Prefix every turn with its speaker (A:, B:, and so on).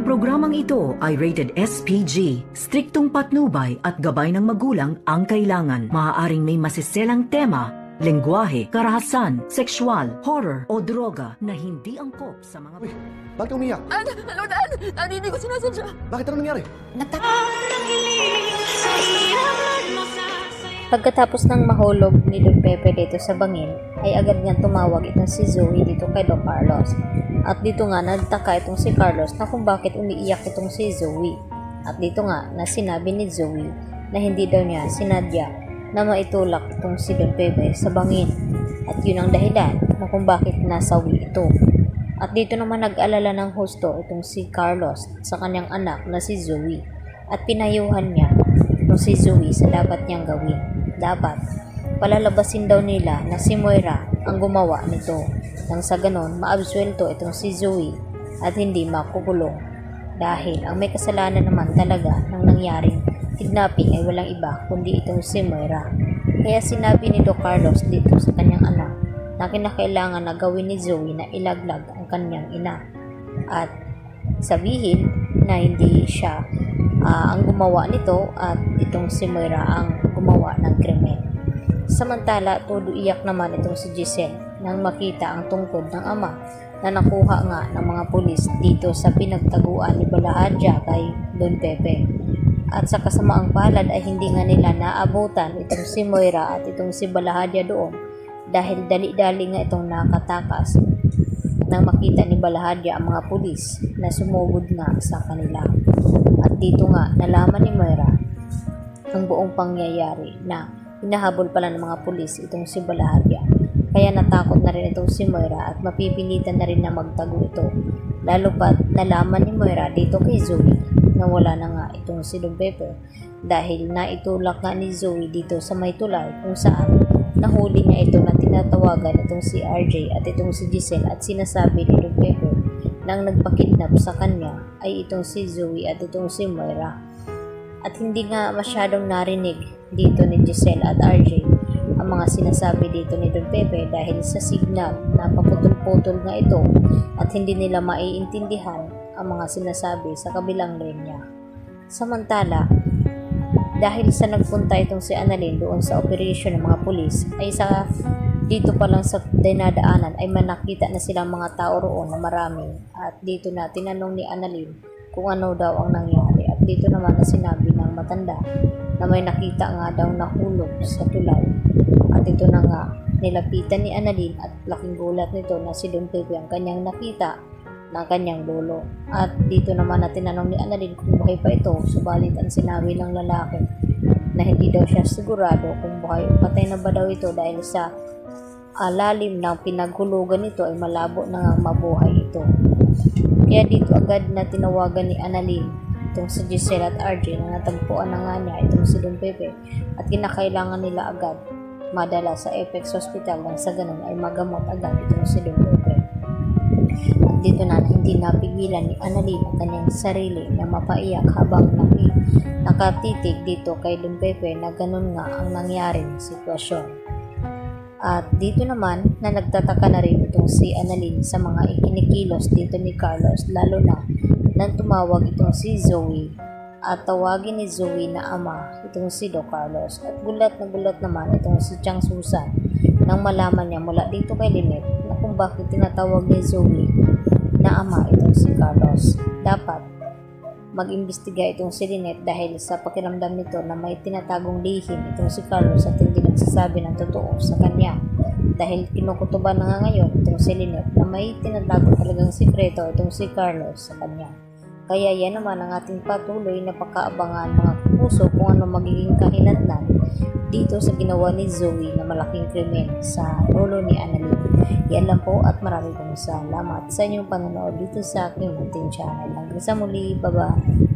A: programang ito ay rated SPG. Striktong patnubay at gabay ng magulang ang kailangan. Maaaring may masiselang tema, lengguwahe, karahasan, sexual, horror o droga na hindi angkop sa mga...
B: Uy, bakit ka umiyak?
C: Hindi ko sinasadya.
B: Bakit ano nangyari?
D: Pagkatapos ng mahulog ni Don Pepe dito sa bangin, ay agad niyang tumawag itong si Zoe dito kay Don Carlos. At dito nga nagtaka itong si Carlos na kung bakit umiiyak itong si Zoe. At dito nga na sinabi ni Zoe na hindi daw niya sinadya na maitulak itong si Don Pepe sa bangin. At yun ang dahilan na kung bakit nasawi ito. At dito naman nag-alala ng husto itong si Carlos sa kanyang anak na si Zoe. At pinayuhan niya itong si Zoe sa dapat niyang gawin. Dapat palalabasin daw nila na si Moira ang gumawa nito. Nang sa ganon, maabsuelto itong si Zoe at hindi makukulong. Dahil ang may kasalanan naman talaga ng nangyaring kidnapping ay walang iba kundi itong si Moira. Kaya sinabi ni Don Carlos dito sa kanyang anak na kinakailangan na gawin ni Zoe na ilaglag ang kanyang ina. At sabihin na hindi siya ang gumawa nito at itong si Moira ang gumawa ng krimen. Samantala, todo iyak naman itong si Giselle nang makita ang tungkod ng ama na nakuha nga ng mga pulis dito sa pinagtaguan ni Balahadja kay Don Pepe. At sa kasamaang palad ay hindi nga nila naabutan itong si Moira at itong si Balahadja doon dahil dali-dali nga itong nakatakas nang makita ni Balahadja ang mga pulis na sumugod nga sa kanila. At dito nga nalaman ni Moira ang buong pangyayari na hinahabol pala ng mga pulis itong si Balahadja. Kaya natakot na rin itong si Moira at mapipilitan na rin na magtago ito. Lalo pat nalaman ni Moira dito kay Zoe na wala na nga itong si Don Pepe dahil naitulak nga ni Zoe dito sa may tulay kung saan nahuli niya ito na tinatawagan itong si RJ at itong si Giselle at sinasabi ni Don Pepe nang nagpakidnap sa kanya ay itong si Zoe at itong si Moira. At hindi nga masyadong narinig dito ni Giselle at RJ ang mga sinasabi dito ni Don Pepe dahil sa signal na paputol-putol nga ito at hindi nila maiintindihan ang mga sinasabi sa kabilang linya. Samantala, dahil sa nagpunta itong si Annalyn doon sa operation ng mga pulis ay sa dito pa lang sa dinadaanan ay manakita na silang mga tao roon na marami at dito na tinanong ni Annalyn kung ano daw ang nangyari at dito naman na sinabi ng matanda na may nakita nga daw na hulog sa tulay at ito na nga nilapitan ni Annalyn at laking gulat nito na si Don Pepe ang kanyang nakita ng kanyang lolo at dito naman na tinanong ni Annalyn kung buhay pa ito subalit ang sinabi ng lalaki na hindi daw siya sigurado kung buhay patay na ba daw ito dahil sa lalim ng pinaghulugan nito ay malabo na nga mabuhay ito. Kaya dito agad na tinawagan ni Annalyn itong si Giselle at RJ na natagpuan na nga niya itong si Don Pepe at kinakailangan nila agad madala sa Apex Hospital nang sa ganun ay magamot agad itong si Don Pepe. At dito na hindi napigilan ni Annalyn ang kanyang sarili na mapaiyak habang nakatitig dito kay Don Pepe na ganun nga ang nangyaring sitwasyon. At dito naman na nagtataka na rin itong si Annalyn sa mga ikinikilos dito ni Carlos lalo na nang tumawag itong si Zoe at tawagin ni Zoe na ama itong si Don Carlos at gulat na gulat naman itong si Chang Susan nang malaman niya mula dito kay Lynette na kung bakit tinatawag ni Zoe na ama itong si Carlos. Dapat mag-imbestiga itong si Lynette dahil sa pakiramdam nito na may tinatagong lihim itong si Carlos at hindi nagsasabi ng totoo sa kanya dahil kinukutuban na nga ngayon itong si Lynette na may tinatago talagang sikreto itong si Carlos sa kanya. Kaya yan naman ang ating patuloy na pakaabangan mga puso kung ano magiging kahinatnan dito sa ginawa ni Zoe na malaking krimen sa lolo ni Annalyn. Yan lang po at maraming salamat sa inyong panonood dito sa aking munting channel. Hanggang sa muli, bye-bye!